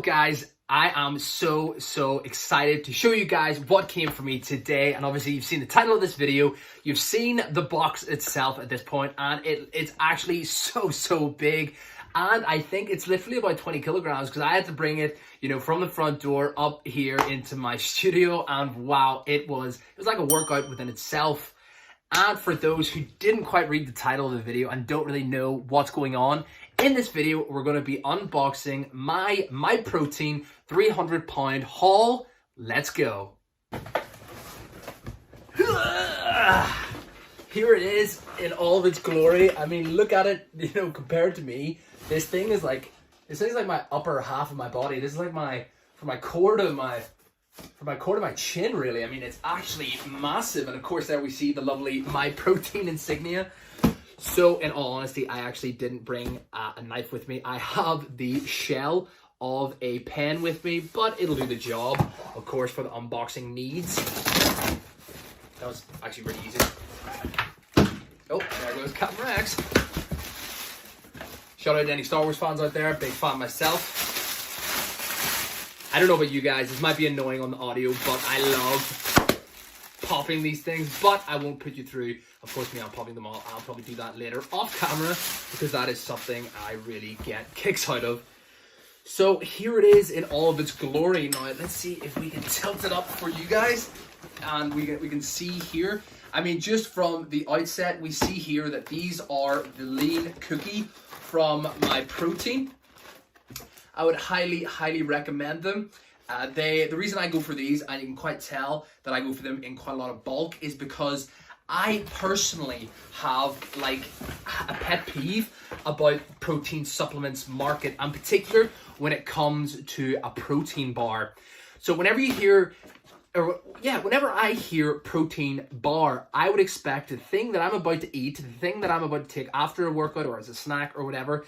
guys, I am so excited to show you guys what came for me today. And obviously you've seen the title of this video, you've seen the box itself at this point, and it's actually so big. And I think it's literally about 20 kilograms because I had to bring it, you know, from the front door up here into my studio. And wow, it was like a workout within itself. And for those who didn't quite read the title of the video and don't really know what's going on, in this video, we're going to be unboxing my MyProtein 300-pound haul. Let's go. Here it is in all of its glory. I mean, look at it, you know, compared to me. This thing is like my upper half of my body. This is like from my core to my chin, really. I mean, it's actually massive. And of course, there we see the lovely MyProtein insignia. So in all honesty, I actually didn't bring a knife with me. I have the shell of a pen with me, but it'll do the job, of course, for the unboxing needs. That was actually really easy. Oh, there goes Captain Rex. Shout out to any Star Wars fans out there. Big fan myself. I don't know about you guys. This might be annoying on the audio, but I love popping these things, but I won't put you through, of course, me on popping them all. I'll probably do that later off camera because that is something I really get kicks out of. So here it is in all of its glory. Now let's see if we can tilt it up for you guys, and we can see here. I mean, just from the outset, we see here that these are the lean cookie from MyProtein. I would highly recommend them. The reason I go for these, and you can quite tell that I go for them in quite a lot of bulk, is because I personally have like a pet peeve about protein supplements market, in particular when it comes to a protein bar. So whenever I hear protein bar, I would expect the thing that I'm about to eat, the thing that I'm about to take after a workout or as a snack or whatever,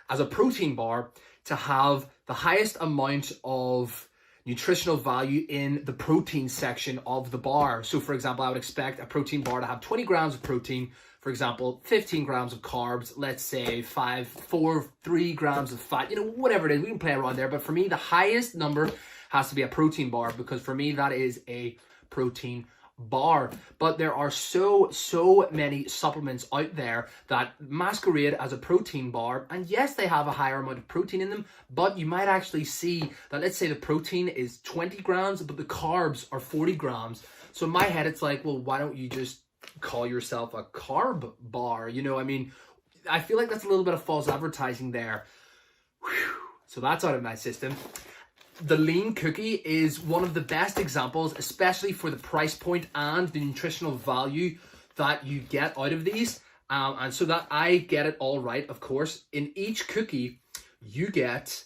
as a protein bar, to have the highest amount of nutritional value in the protein section of the bar. So for example, I would expect a protein bar to have 20 grams of protein, for example, 15 grams of carbs, let's say 3 grams of fat, you know, whatever it is, we can play around there. But for me, the highest number has to be a protein bar, because for me, that is a protein bar. But there are so many supplements out there that masquerade as a protein bar, and yes, they have a higher amount of protein in them, but you might actually see that, let's say the protein is 20 grams but the carbs are 40 grams. So in my head, it's like, well, why don't you just call yourself a carb bar? You know, I mean, I feel like that's a little bit of false advertising there. Whew. So that's out of my system. The lean cookie is one of the best examples, especially for the price point and the nutritional value that you get out of these. And so that I get it all right, of course. In each cookie, you get,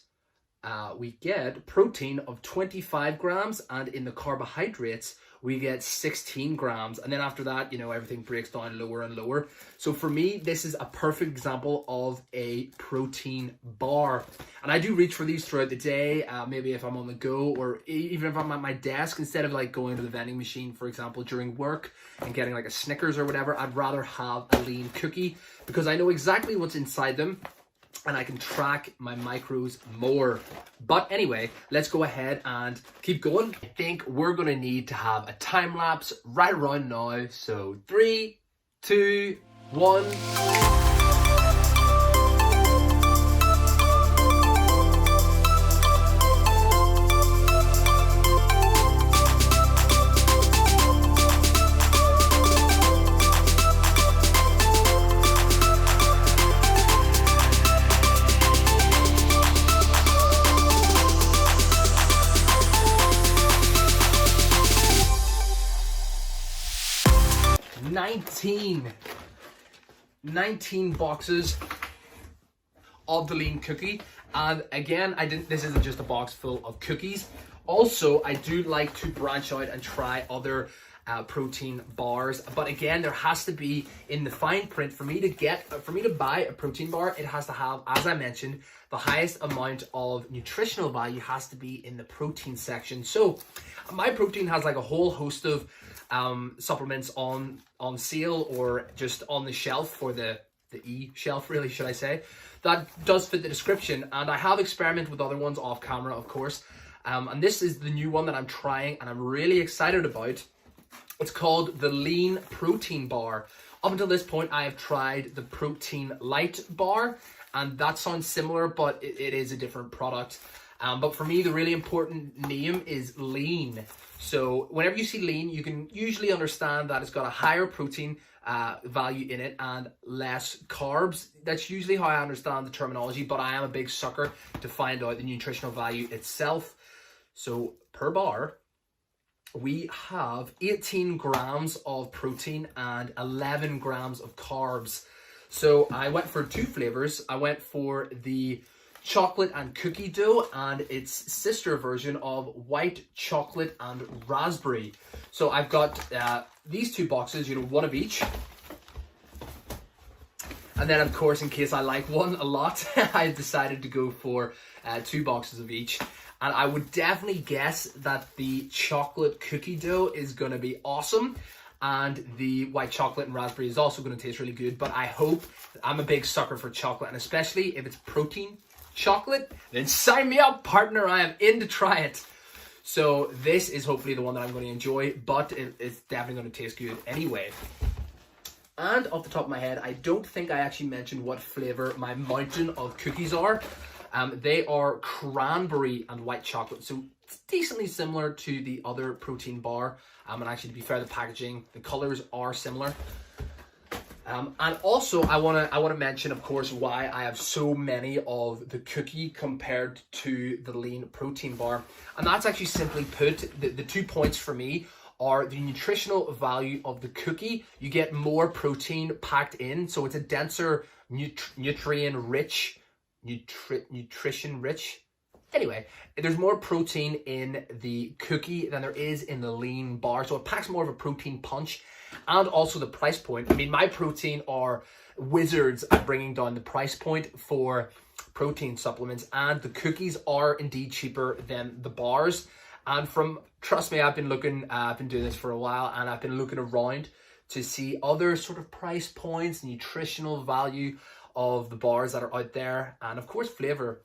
we get protein of 25 grams, and in the carbohydrates, we get 16 grams. And then after that, you know, everything breaks down lower and lower. So for me, this is a perfect example of a protein bar. And I do reach for these throughout the day, maybe if I'm on the go, or even if I'm at my desk, instead of like going to the vending machine, for example, during work and getting like a Snickers or whatever, I'd rather have a lean cookie because I know exactly what's inside them, and I can track my macros more. But anyway, let's go ahead and keep going. I think we're gonna need to have a time lapse right around now. So 3, 2, 1. 19 boxes of the lean cookie. And again, this isn't just a box full of cookies. Also, I do like to branch out and try other protein bars, but again, there has to be in the fine print for me to buy a protein bar. It has to have, as I mentioned, the highest amount of nutritional value has to be in the protein section. So MyProtein has like a whole host of supplements on sale or just on the shelf for the E shelf, really, should I say. That does fit the description, and I have experimented with other ones off camera, of course. And this is the new one that I'm trying, and I'm really excited about. It's called the Lean Protein Bar. Up until this point, I have tried the Protein Light Bar, and that sounds similar, but it is a different product. But for me, the really important name is Lean. So whenever you see Lean, you can usually understand that it's got a higher protein value in it and less carbs. That's usually how I understand the terminology, but I am a big sucker to find out the nutritional value itself. So per bar, we have 18 grams of protein and 11 grams of carbs. So I went for two flavors. I went for the chocolate and cookie dough and its sister version of white chocolate and raspberry. So I've got these two boxes, one of each. And then, of course, in case I like one a lot, I decided to go for 2 boxes of each. And I would definitely guess that the chocolate cookie dough is going to be awesome. And the white chocolate and raspberry is also going to taste really good. But I hope, I'm a big sucker for chocolate. And especially if it's protein chocolate, then sign me up, partner. I am in to try it. So this is hopefully the one that I'm going to enjoy. But it's definitely going to taste good anyway. And off the top of my head, I don't think I actually mentioned what flavor my mountain of cookies are. They are cranberry and white chocolate, so it's decently similar to the other protein bar. And actually, to be fair, the packaging, the colors are similar. And also, I wanna mention, of course, why I have so many of the cookie compared to the Lean Protein Bar, and that's actually simply put, the 2 points for me are the nutritional value of the cookie. You get more protein packed in, so it's a denser, nutrition-rich. Anyway, there's more protein in the cookie than there is in the Lean bar, so it packs more of a protein punch. And also the price point. I mean, MyProtein are wizards at bringing down the price point for protein supplements, and the cookies are indeed cheaper than the bars. And trust me, I've been doing this for a while, and I've been looking around to see other sort of price points, nutritional value of the bars that are out there, and of course flavor.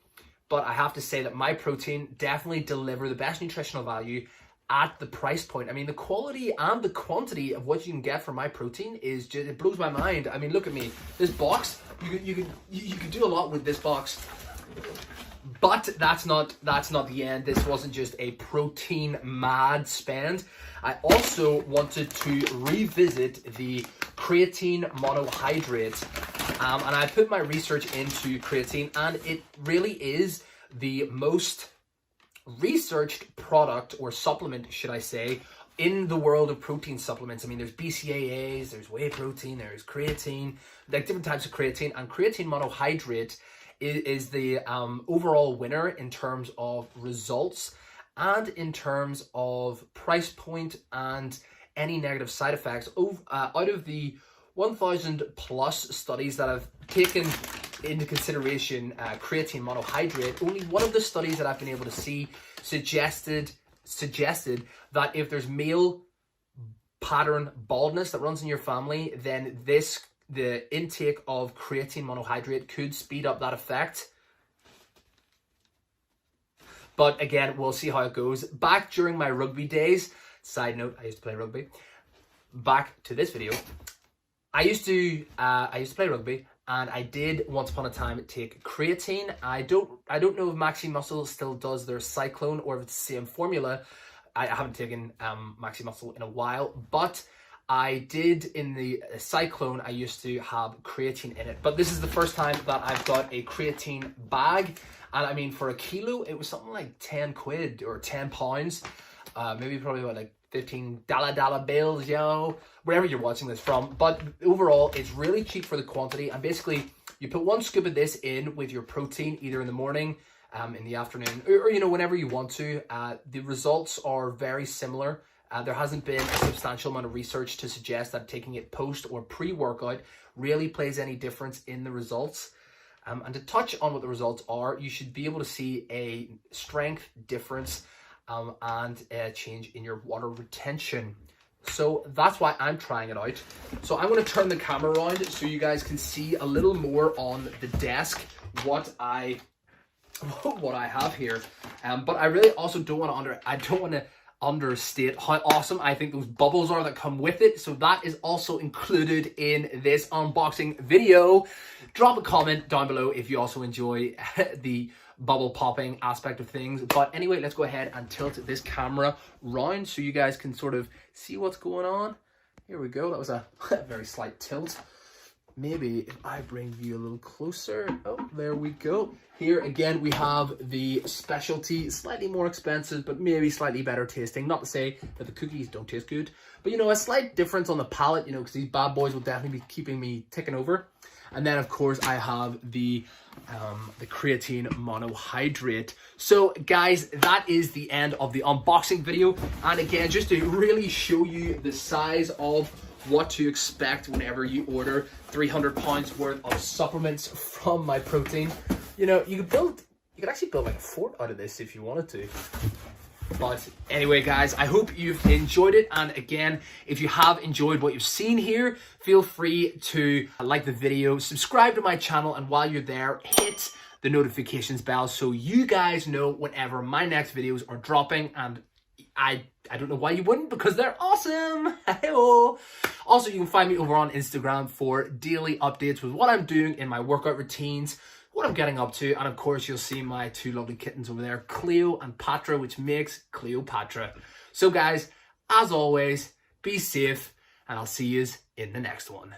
But I have to say that MyProtein definitely deliver the best nutritional value at the price point. I mean, the quality and the quantity of what you can get from MyProtein is just, it blows my mind. I mean, look at me. This box, you can do a lot with this box. But that's not the end. This wasn't just a protein mad spend. I also wanted to revisit the creatine monohydrate. And I put my research into creatine, and it really is the most researched product or supplement, should I say, in the world of protein supplements. I mean, there's BCAAs, there's whey protein, there's creatine, like different types of creatine, and creatine monohydrate is the overall winner in terms of results and in terms of price point and any negative side effects. Out of the 1,000 plus studies that I've taken into consideration creatine monohydrate, only one of the studies that I've been able to see suggested that if there's male pattern baldness that runs in your family, then the intake of creatine monohydrate could speed up that effect. But again, we'll see how it goes. Back during my rugby days, side note, I used to play rugby. Back to this video. I used to play rugby, and I did once upon a time take creatine. I don't know if Maxi Muscle still does their Cyclone or if it's the same formula. I haven't taken Maxi Muscle in a while, but I did in the Cyclone. I used to have creatine in it, but this is the first time that I've got a creatine bag, and I mean, for a kilo, it was something like 10 quid or 10 pounds, maybe probably about like 15 dollar bills, wherever you're watching this from. But overall, it's really cheap for the quantity, and basically you put 1 scoop of this in with your protein either in the morning, in the afternoon, or whenever you want to. The results are very similar. There hasn't been a substantial amount of research to suggest that taking it post or pre-workout really plays any difference in the results. And to touch on what the results are, you should be able to see a strength difference and a change in your water retention. So that's why I'm trying it out. So I'm going to turn the camera around so you guys can see a little more on the desk what I have here. But I really also don't want to understate how awesome I think those bubbles are that come with it. So that is also included in this unboxing video. Drop a comment down below if you also enjoy the bubble popping aspect of things. But anyway, let's go ahead and tilt this camera round so you guys can sort of see what's going on. Here we go. That was a very slight tilt. Maybe if I bring you a little closer. Oh, there we go. Here again, we have the specialty, slightly more expensive, but maybe slightly better tasting. Not to say that the cookies don't taste good, but you know, a slight difference on the palate, you know, because these bad boys will definitely be keeping me ticking over. And then of course I have the creatine monohydrate. So guys, that is the end of the unboxing video. And again, just to really show you the size of what to expect whenever you order 300 pounds worth of supplements from MyProtein. You know, you could actually build like a fort out of this if you wanted to. But anyway, guys, I hope you've enjoyed it. And again, if you have enjoyed what you've seen here, feel free to like the video, subscribe to my channel, and while you're there, hit the notifications bell so you guys know whenever my next videos are dropping. And I don't know why you wouldn't, because they're awesome. Hey-oh. Also, you can find me over on Instagram for daily updates with what I'm doing in my workout routines, what I'm getting up to, and of course you'll see my two lovely kittens over there, Cleo and Patra, which makes Cleopatra. So guys, as always, be safe, and I'll see you in the next one.